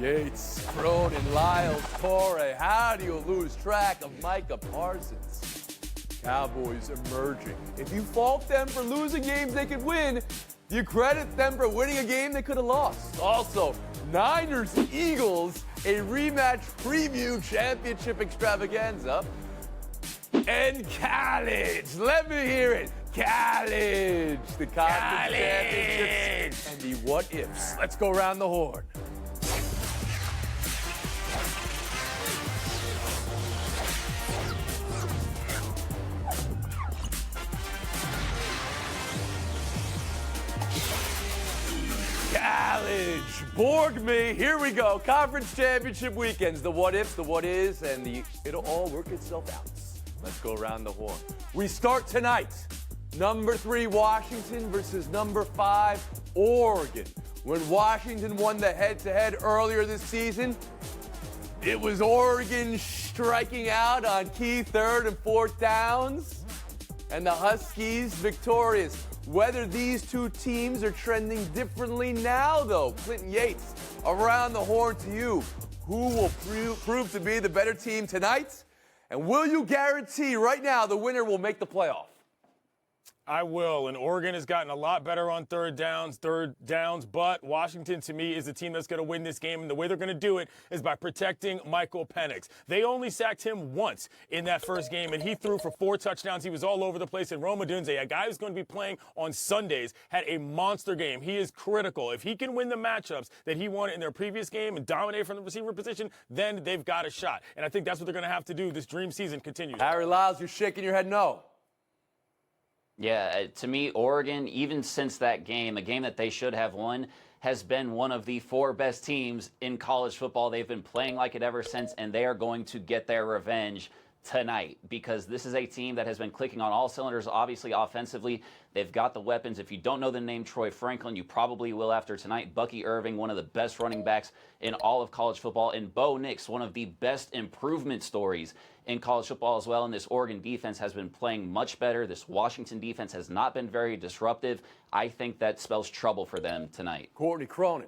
Yates, Cronin, Lyles, Torrey. How do you lose track of Micah Parsons? Cowboys emerging. If you fault them for losing games they could win, you credit them for winning a game they could have lost. Also, Niners, Eagles, a rematch preview championship extravaganza. And college. Let me hear it. College. The conference championships and the what ifs. Let's go around the horn. College. Borg me. Here we go. Conference championship weekends. The what ifs, the what is, and it'll all work itself out. Let's go around the horn. We start tonight. Number 3, Washington versus number 5, Oregon. When Washington won the head-to-head earlier this season, it was Oregon striking out on key 3rd and 4th downs, and the Huskies victorious. Whether these two teams are trending differently now, though, Clinton Yates, around the horn to you. Who will prove to be the better team tonight? And will you guarantee right now the winner will make the playoff? I will, and Oregon has gotten a lot better on third downs, but Washington, to me, is the team that's going to win this game, and the way they're going to do it is by protecting Michael Penix. They only sacked him once in that first game, and he threw for 4 touchdowns. He was all over the place, and Rome Odunze, a guy who's going to be playing on Sundays, had a monster game. He is critical. If he can win the matchups that he won in their previous game and dominate from the receiver position, then they've got a shot, and I think that's what they're going to have to do. This dream season continues. Harry Lyles, you're shaking your head no. Yeah, to me, Oregon, even since that game, a game that they should have won, has been one of the 4 best teams in college football. They've been playing like it ever since, and they are going to get their revenge tonight because this is a team that has been clicking on all cylinders, obviously offensively. They've got the weapons. If you don't know the name Troy Franklin, you probably will after tonight. Bucky Irving, one of the best running backs in all of college football. And Bo Nix, one of the best improvement stories in college football as well. And this Oregon defense has been playing much better. This Washington defense has not been very disruptive. I think that spells trouble for them tonight. Courtney Cronin.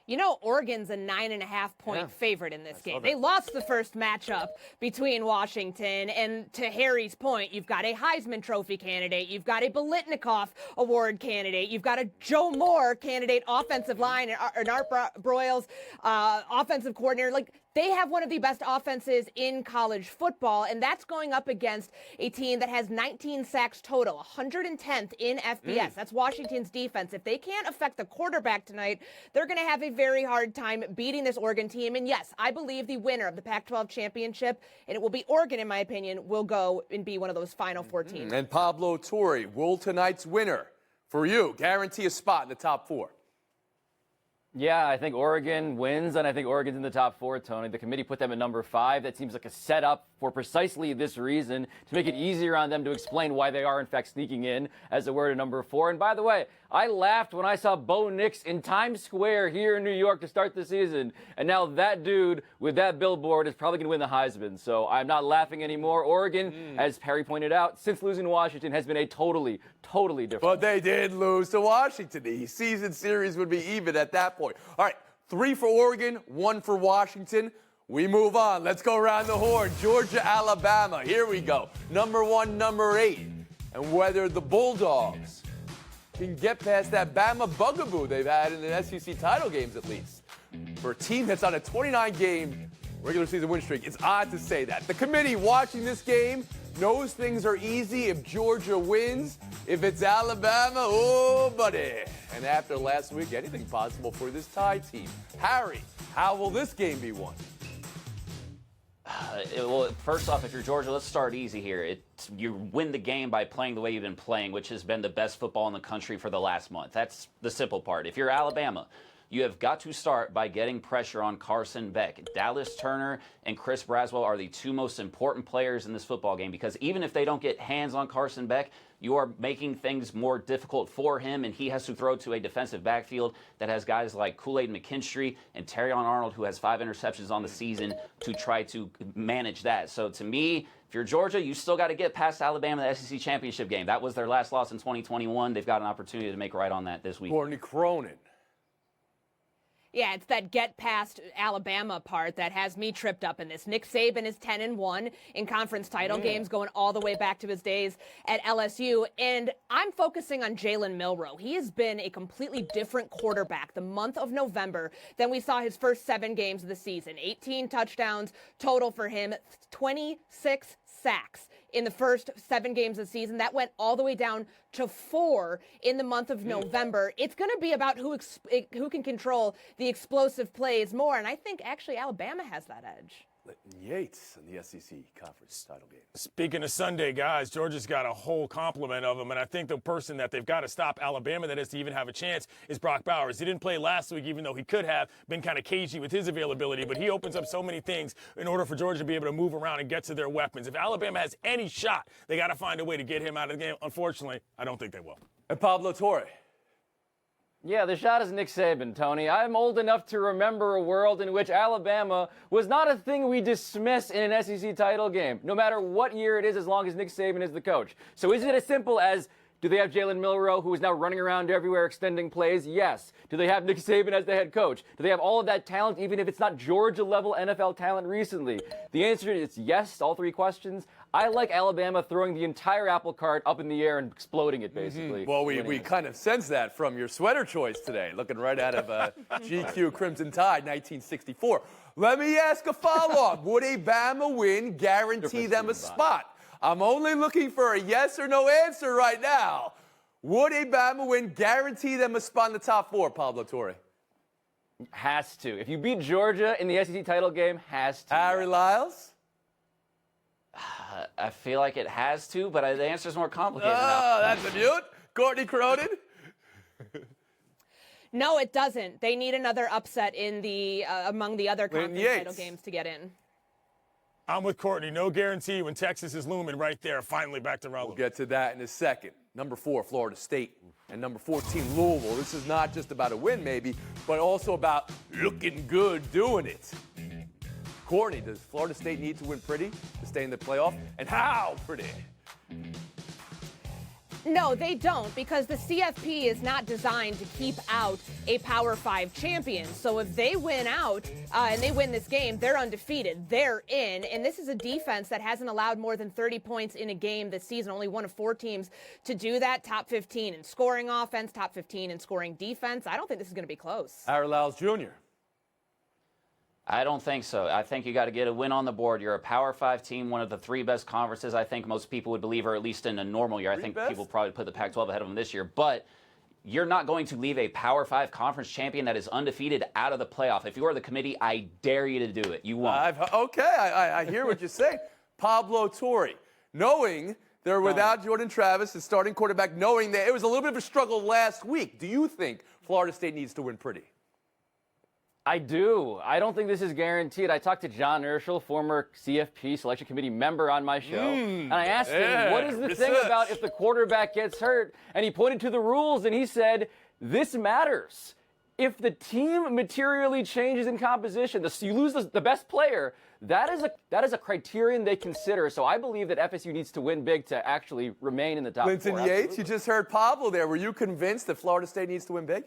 You know, Oregon's a 9.5-point favorite in this game. They lost the first matchup between Washington, and to Harry's point, you've got a Heisman Trophy candidate, you've got a Biletnikoff Award candidate, you've got a Joe Moore candidate, offensive line, and Art Broyles, offensive coordinator. Like, they have one of the best offenses in college football, and that's going up against a team that has 19 sacks total, 110th in FBS. That's Washington's defense. If they can't affect the quarterback tonight, they're going to have a very hard time beating this Oregon team. And yes, I believe the winner of the Pac-12 championship, and it will be Oregon in my opinion, will go and be one of those Final Four teams. And Pablo Torre, will tonight's winner, for you, guarantee a spot in the top 4? Yeah, I think Oregon wins, and I think Oregon's in the top 4, Tony. The committee put them at number 5. That seems like a setup for precisely this reason, to make it easier on them to explain why they are, in fact, sneaking in as a word at number 4. And by the way, I laughed when I saw Bo Nix in Times Square here in New York to start the season. And now that dude with that billboard is probably going to win the Heisman. So I'm not laughing anymore. Oregon, as Perry pointed out, since losing to Washington, has been a totally different. But they did lose to Washington. The season series would be even at that point. All right, 3 for Oregon, 1 for Washington. We move on. Let's go around the horn. Georgia, Alabama. Here we go. Number 1, number 8. And whether the Bulldogs can get past that Bama bugaboo they've had in the SEC title games, at least. For a team that's on a 29-game regular season win streak, it's odd to say that. The committee watching this game knows things are easy if Georgia wins. If it's Alabama, oh, buddy. And after last week, anything possible for this tie team. Harry, how will this game be won? Well, first off, if you're Georgia, let's start easy here. You win the game by playing the way you've been playing, which has been the best football in the country for the last month. That's the simple part. If you're Alabama, you have got to start by getting pressure on Carson Beck. Dallas Turner and Chris Braswell are the 2 most important players in this football game, because even if they don't get hands on Carson Beck, you are making things more difficult for him, and he has to throw to a defensive backfield that has guys like Kool-Aid McKinstry and Terrion Arnold, who has 5 interceptions on the season, to try to manage that. So to me, if you're Georgia, you still got to get past Alabama in the SEC championship game. That was their last loss in 2021. They've got an opportunity to make right on that this week. Courtney Cronin. Yeah, it's that get past Alabama part that has me tripped up in this. Nick Saban is 10-1 in conference title games, going all the way back to his days at LSU. And I'm focusing on Jalen Milroe. He has been a completely different quarterback the month of November than we saw his first 7 games of the season. 18 touchdowns total for him, 26 sacks in the first 7 games of the season. That went all the way down to 4 in the month of November. It's going to be about who can control the explosive plays more, and I think actually Alabama has that edge. Yates in the SEC conference title game. Speaking of Sunday, guys, Georgia's got a whole complement of them, and I think the person that they've got to stop Alabama that is to even have a chance is Brock Bowers. He didn't play last week, even though he could have been kind of cagey with his availability, but he opens up so many things in order for Georgia to be able to move around and get to their weapons. If Alabama has any shot, they got to find a way to get him out of the game. Unfortunately, I don't think they will. And Pablo Torre. Yeah, the shot is Nick Saban, Tony. I'm old enough to remember a world in which Alabama was not a thing we dismiss in an SEC title game, no matter what year it is, as long as Nick Saban is the coach. So is it as simple as, do they have Jalen Milroe, who is now running around everywhere extending plays? Yes. Do they have Nick Saban as the head coach? Do they have all of that talent, even if it's not Georgia-level NFL talent recently? The answer is yes, all 3 questions. I like Alabama throwing the entire apple cart up in the air and exploding it, basically. Well, we kind of sense that from your sweater choice today, looking right out of GQ Crimson Tide 1964. Let me ask a follow-up. Would a Bama win guarantee them a spot? I'm only looking for a yes or no answer right now. Would a Bama win guarantee them a spot in the top 4, Pablo Torre? Has to. If you beat Georgia in the SEC title game, has to. Harry Lyles? I feel like it has to, but the answer is more complicated now. Oh, that's a mute. Courtney Cronin? No, it doesn't. They need another upset in the among the other conference title games to get in. I'm with Courtney. No guarantee when Texas is looming right there. Finally back to relevance. We'll get to that in a second. Number 4, Florida State. And number 14, Louisville. This is not just about a win, maybe, but also about looking good doing it. Courtney, does Florida State need to win pretty to stay in the playoff? And how pretty? No, they don't, because the CFP is not designed to keep out a Power 5 champion. So if they win out and they win this game, they're undefeated. They're in. And this is a defense that hasn't allowed more than 30 points in a game this season. Only one of 4 teams to do that. Top 15 in scoring offense, top 15 in scoring defense. I don't think this is going to be close. Harry Lyles Jr. I don't think so. I think you got to get a win on the board. You're a Power 5 team, one of the 3 best conferences I think most people would believe, or at least in a normal year. I think people probably put the Pac-12 ahead of them this year. But you're not going to leave a Power 5 conference champion that is undefeated out of the playoff. If you are the committee, I dare you to do it. You won't. I hear what you're saying. Pablo Torre, knowing they're without Jordan Travis, the starting quarterback, knowing that it was a little bit of a struggle last week, do you think Florida State needs to win pretty? I do. I don't think this is guaranteed. I talked to John Urschel, former CFP selection committee member, on my show, and I asked him, what is the thing about if the quarterback gets hurt? And he pointed to the rules, and he said, this matters. If the team materially changes in composition, you lose the best player, that is a criterion they consider. So I believe that FSU needs to win big to actually remain in the top 4. Clinton Yates, you just heard Pablo there. Were you convinced that Florida State needs to win big?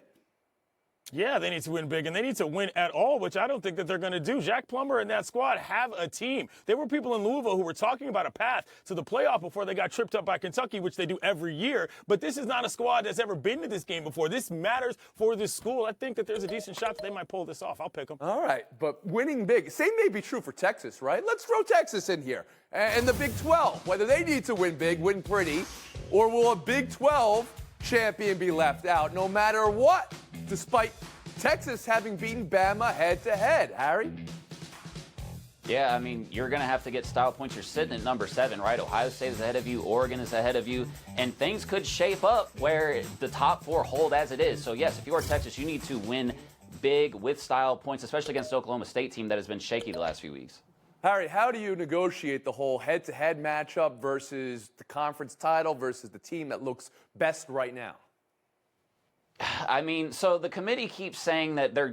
Yeah, they need to win big, and they need to win at all, which I don't think that they're going to do. Jack Plummer and that squad have a team. There were people in Louisville who were talking about a path to the playoff before they got tripped up by Kentucky, which they do every year. But this is not a squad that's ever been to this game before. This matters for this school. I think that there's a decent shot that they might pull this off. I'll pick them. All right, but winning big. Same may be true for Texas, right? Let's throw Texas in here. And the Big 12, whether they need to win big, win pretty, or will a Big 12 champion be left out no matter what, despite Texas having beaten Bama head-to-head. Harry? Yeah, I mean, you're going to have to get style points. You're sitting at number 7, right? Ohio State is ahead of you. Oregon is ahead of you. And things could shape up where the top 4 hold as it is. So, yes, if you are Texas, you need to win big with style points, especially against the Oklahoma State team that has been shaky the last few weeks. Harry, how do you negotiate the whole head-to-head matchup versus the conference title versus the team that looks best right now? I mean, so the committee keeps saying that their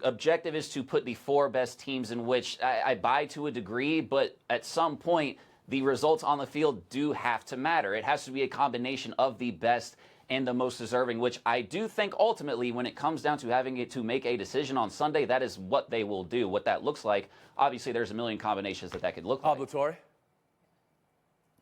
objective is to put the 4 best teams, in which I buy to a degree, but at some point, the results on the field do have to matter. It has to be a combination of the best and the most deserving, which I do think ultimately when it comes down to having it to make a decision on Sunday, that is what they will do. What that looks like, obviously there's a million combinations that could look Pablo like. Torre?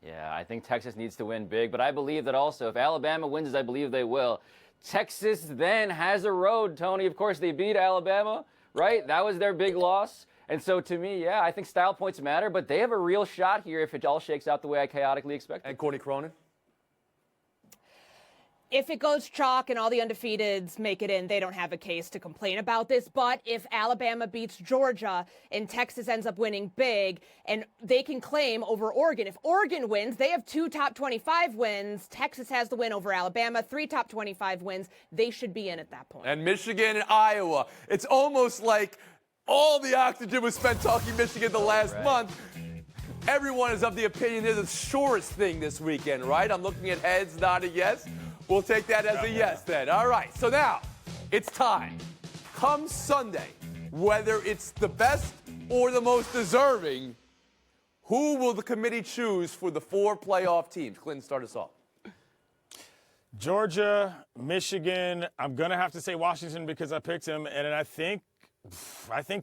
Yeah, I think Texas needs to win big, but I believe that also if Alabama wins, as I believe they will, Texas then has a road, Tony. Of course, they beat Alabama, right? That was their big loss. And so to me, yeah, I think style points matter, but they have a real shot here if it all shakes out the way I chaotically expected. And Courtney Cronin? If it goes chalk and all the undefeateds make it in, they don't have a case to complain about this. But if Alabama beats Georgia and Texas ends up winning big, and they can claim over Oregon. If Oregon wins, they have 2 top 25 wins. Texas has the win over Alabama, 3 top 25 wins. They should be in at that point. And Michigan and Iowa. It's almost like all the oxygen was spent talking Michigan the last month. Everyone is of the opinion they're the surest thing this weekend, right? I'm looking at heads, not a yes. We'll take that as a yes then. All right, so now it's time. Come Sunday, whether it's the best or the most deserving, who will the committee choose for the 4 playoff teams? Clinton, start us off. Georgia, Michigan. I'm going to have to say Washington because I picked him, and I think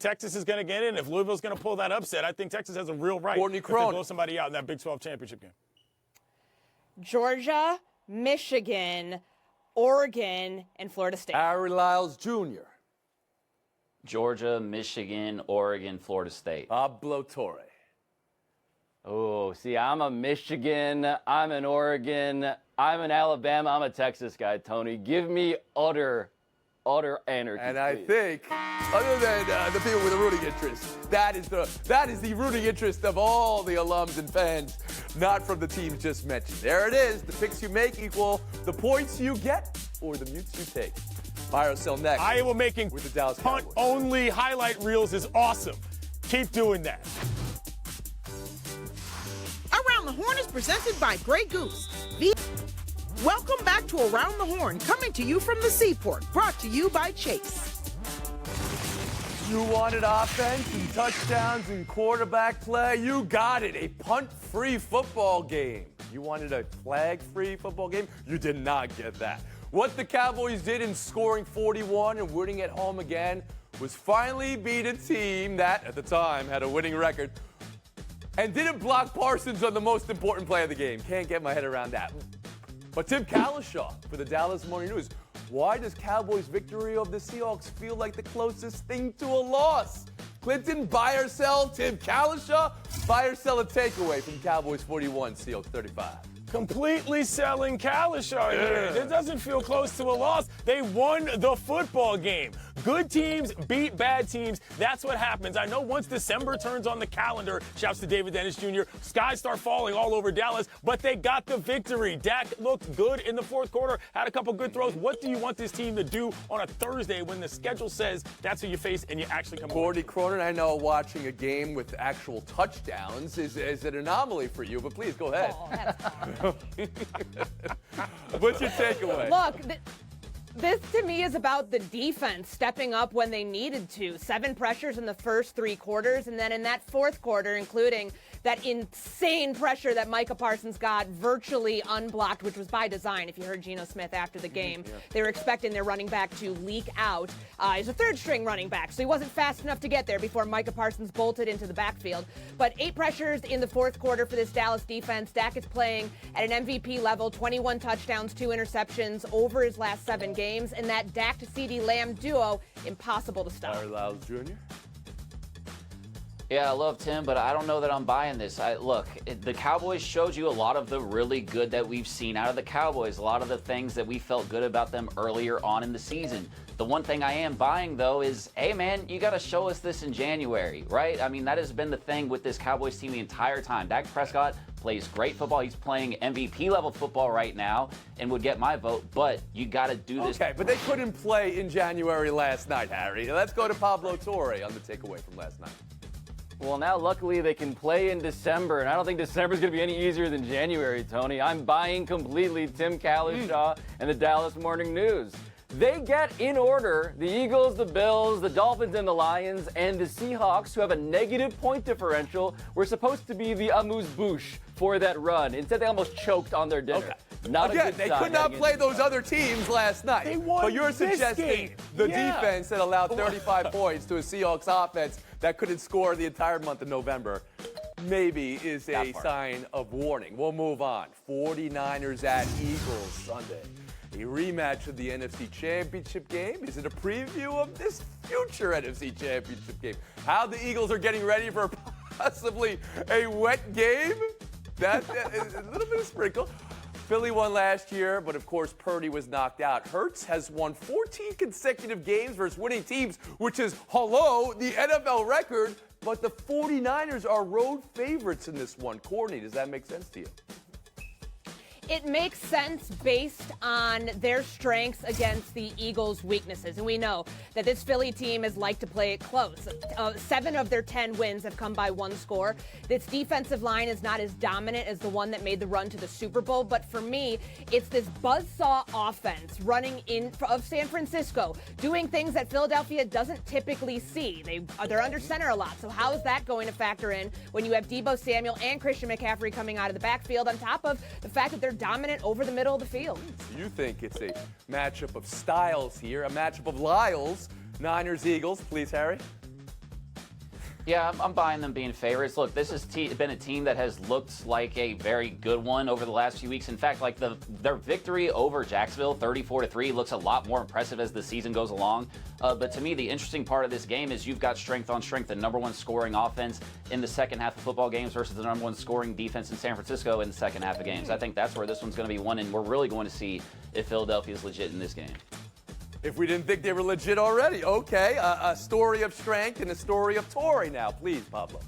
Texas is going to get in. If Louisville's going to pull that upset, I think Texas has a real right Courtney if they Cronin. blow somebody out in that Big 12 championship game. Georgia, Michigan, Oregon, and Florida State. Harry Lyles Jr. Georgia, Michigan, Oregon, Florida State. Pablo Torre. Oh, see, I'm a Michigan, I'm an Oregon, I'm an Alabama, I'm a Texas guy, Tony. Give me utter anarchy. And I please. think, other than the people with a rooting interest, that is the rooting interest of all the alums and fans, not from the teams just mentioned. There it is. The picks you make equal the points you get or the mutes you take. Buy or sell next. Iowa making with the Dallas Cowboys. punt-only highlight reels is awesome. Keep doing that. Around the Horn is presented by Grey Goose. Welcome back to Around the Horn, coming to you from the Seaport, brought to you by Chase. You wanted offense and touchdowns and quarterback play? You got it. A punt-free football game. You wanted a flag-free football game? You did not get that. What the Cowboys did in scoring 41 and winning at home again was finally beat a team that, at the time, had a winning record and didn't block Parsons on the most important play of the game. Can't get my head around that. But Tim Kalishaw for the Dallas Morning News. Why does Cowboys' victory over the Seahawks feel like the closest thing to a loss? Clinton, buy or sell Tim Kalishaw? Buy or sell a takeaway from Cowboys 41, Seahawks 35? Completely selling Kalishaw here. It doesn't feel close to a loss. They won the football game. Good teams beat bad teams. That's what happens. I know once December turns on the calendar, shouts to David Dennis Jr., skies start falling all over Dallas, but they got the victory. Dak looked good in the fourth quarter, had a couple good throws. What do you want this team to do on a Thursday when the schedule says that's who you face and you actually come Courtney Cronin, I know watching a game with actual touchdowns is an anomaly for you, but please go ahead. Oh, that's What's your takeaway? Look, this to me is about the defense stepping up when they needed to. 7 pressures in the first 3 quarters, and then in that fourth quarter, including that insane pressure that Micah Parsons got virtually unblocked, which was by design. If you heard Geno Smith after the game, they were expecting their running back to leak out. He's a third-string running back, so he wasn't fast enough to get there before Micah Parsons bolted into the backfield. But 8 pressures in the fourth quarter for this Dallas defense. Dak is playing at an MVP level, 21 touchdowns, 2 interceptions over his last 7 games, and that Dak to CeeDee Lamb duo, impossible to stop. Harry Lyles Jr. Yeah, I love Tim, but I don't know that I'm buying this. Look, the Cowboys showed you a lot of the really good that we've seen out of the Cowboys, a lot of the things that we felt good about them earlier on in the season. The one thing I am buying, though, is, hey, man, you got to show us this in January, right? I mean, that has been the thing with this Cowboys team the entire time. Dak Prescott plays great football. He's playing MVP-level football right now and would get my vote, but you got to do this. Okay, but they couldn't play in January last night, Harry. Let's go to Pablo Torre on the takeaway from last night. Well, now luckily they can play in December, and I don't think December is going to be any easier than January, Tony. I'm buying completely Tim Kalishaw and the Dallas Morning News. They get in order the Eagles, the Bills, the Dolphins, and the Lions, and the Seahawks, who have a negative point differential, were supposed to be the amuse-bouche for that run. Instead, they almost choked on their dinner. Okay. Not a Again, good they sign could not heading play into those other teams last night. They won but you're this suggesting game. the Yeah. defense that allowed 35 points to a Seahawks offense that couldn't score the entire month of November maybe is a sign of warning. We'll move on. 49ers at Eagles Sunday. A rematch of the NFC Championship game. Is it a preview of this future NFC Championship game? How the Eagles are getting ready for possibly a wet game? That a little bit of sprinkle. Philly won last year, but of course Purdy was knocked out. Hurts has won 14 consecutive games versus winning teams, which is, the NFL record. But the 49ers are road favorites in this one. Courtney, does that make sense to you? It makes sense based on their strengths against the Eagles' weaknesses. And we know that this Philly team has liked to play it close. 7 of their 10 wins have come by 1 score. This defensive line is not as dominant as the one that made the run to the Super Bowl. But for me, it's this buzzsaw offense running in of San Francisco, doing things that Philadelphia doesn't typically see. They're under center a lot. So how is that going to factor in when you have Deebo Samuel and Christian McCaffrey coming out of the backfield on top of the fact that they're dominant over the middle of the field? You think it's a matchup of styles here, a matchup of Lyles. Niners, Eagles. Please, Harry. Yeah, I'm buying them being favorites. Look, this has been a team that has looked like a very good one over the last few weeks. In fact, like their victory over Jacksonville, 34-3, looks a lot more impressive as the season goes along. But to me, the interesting part of this game is you've got strength on strength, the number 1 scoring offense in the second half of football games versus the number 1 scoring defense in San Francisco in the second half of games. I think that's where this one's going to be won, and we're really going to see if Philadelphia is legit in this game. If we didn't think they were legit already. Okay, a story of strength and a story of Tory now. Please, Pablo.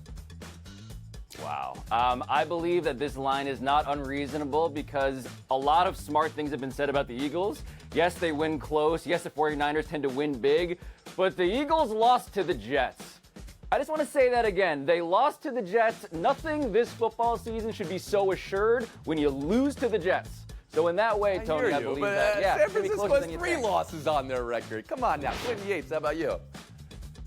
Wow. I believe that this line is not unreasonable because a lot of smart things have been said about the Eagles. Yes, they win close. Yes, the 49ers tend to win big. But the Eagles lost to the Jets. I just want to say that again. They lost to the Jets. Nothing this football season should be so assured when you lose to the Jets. So in that way, Tony, I believe that. Yeah, San Francisco has 3 losses on their record. Come on now. Quinn Yates, how about you?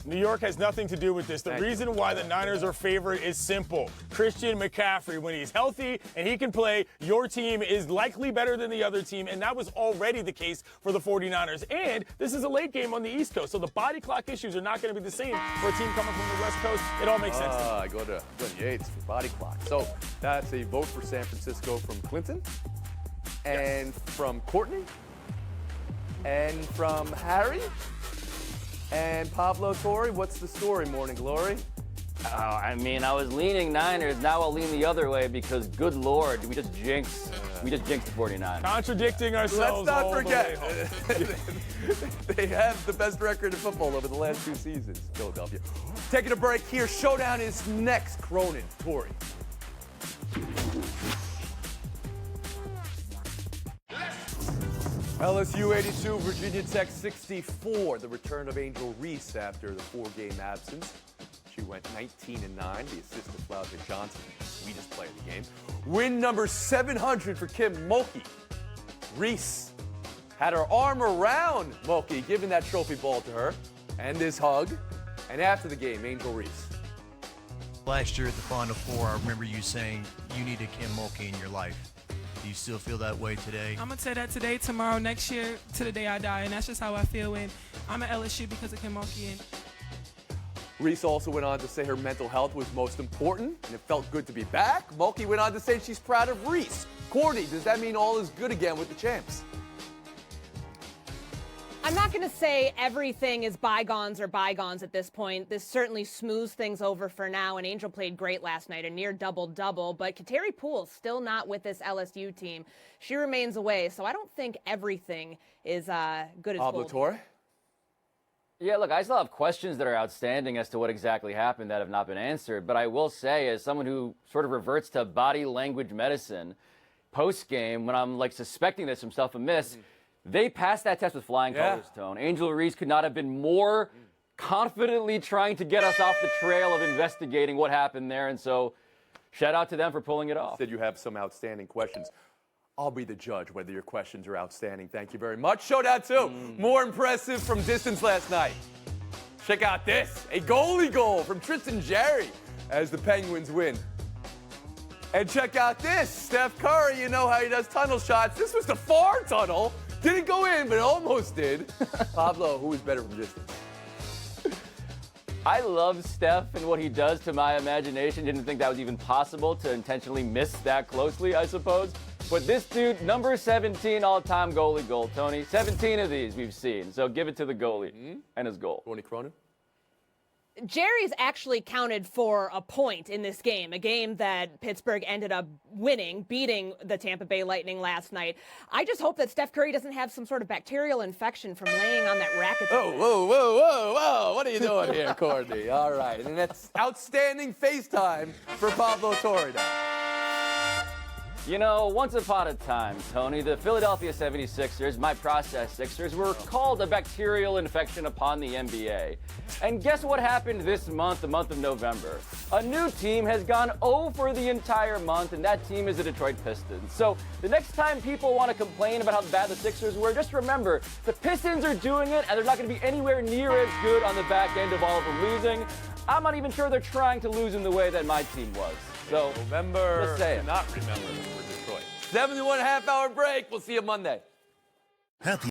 New York has nothing to do with this. The reason why the Niners are favorite is simple. Christian McCaffrey, when he's healthy and he can play, your team is likely better than the other team, and that was already the case for the 49ers. And this is a late game on the East Coast, so the body clock issues are not going to be the same for a team coming from the West Coast. It all makes sense to me. I go to Quinn Yates for body clock. So that's a vote for San Francisco from Clinton. And from Courtney, and from Harry, and Pablo Torre. What's the story, Morning Glory? I mean, I was leaning Niners. Now I'll lean the other way because, good Lord, we just jinxed the 49ers. Contradicting ourselves. Let's not all the forget, way home. they have the best record in football over the last 2 seasons, Philadelphia. Taking a break here. Showdown is next. Cronin, Torre. LSU 82, Virginia Tech 64. The return of Angel Reese after the 4-game absence. She went 19-9. The assist to Flounder Johnson, the sweetest player in the game. Win number 700 for Kim Mulkey. Reese had her arm around Mulkey, giving that trophy ball to her, and this hug. And after the game, Angel Reese. Last year at the Final Four, I remember you saying you need a Kim Mulkey in your life. Do you still feel that way today? I'm going to say that today, tomorrow, next year, to the day I die. And that's just how I feel when I'm at LSU because of Kim Mulkey. Reese also went on to say her mental health was most important, and it felt good to be back. Mulkey went on to say she's proud of Reese. Courtney, does that mean all is good again with the champs? I'm not going to say everything is bygones or bygones at this point. This certainly smooths things over for now, and Angel played great last night, a near double-double. But Kateri Poole's still not with this LSU team. She remains away, so I don't think everything is good as Pablo gold. Torre? Yeah, look, I still have questions that are outstanding as to what exactly happened that have not been answered. But I will say, as someone who sort of reverts to body language medicine, post-game, when I'm like suspecting there's some stuff amiss, they passed that test with flying colors, Tone. Angel Reese could not have been more confidently trying to get us off the trail of investigating what happened there. And so shout out to them for pulling it off. Said you have some outstanding questions. I'll be the judge whether your questions are outstanding. Thank you very much. Showdown 2. More impressive from distance last night. Check out this. A goalie goal from Tristan Jarry as the Penguins win. And check out this. Steph Curry, you know how he does tunnel shots. This was the far tunnel. Didn't go in, but it almost did. Pablo, who is better from distance? I love Steph and what he does to my imagination. Didn't think that was even possible to intentionally miss that closely, I suppose. But this dude, number 17 all-time goalie goal, Tony. 17 of these we've seen. So give it to the goalie and his goal. Tony Cronin? Jerry's actually counted for a point in this game, a game that Pittsburgh ended up winning, beating the Tampa Bay Lightning last night. I just hope that Steph Curry doesn't have some sort of bacterial infection from laying on that racket. Oh, whoa, whoa, whoa, whoa. What are you doing here, Courtney? All right. And that's outstanding FaceTime for Pablo Torre now. You know, once upon a time, Tony, the Philadelphia 76ers, my process Sixers, were called a bacterial infection upon the NBA. And guess what happened this month, the month of November? A new team has gone 0 for the entire month, and that team is the Detroit Pistons. So the next time people want to complain about how bad the Sixers were, just remember, the Pistons are doing it, and they're not going to be anywhere near as good on the back end of all of them losing. I'm not even sure they're trying to lose in the way that my team was. So, November, just saying. cannot remember for Detroit. 71 half-hour break. We'll see you Monday. Happy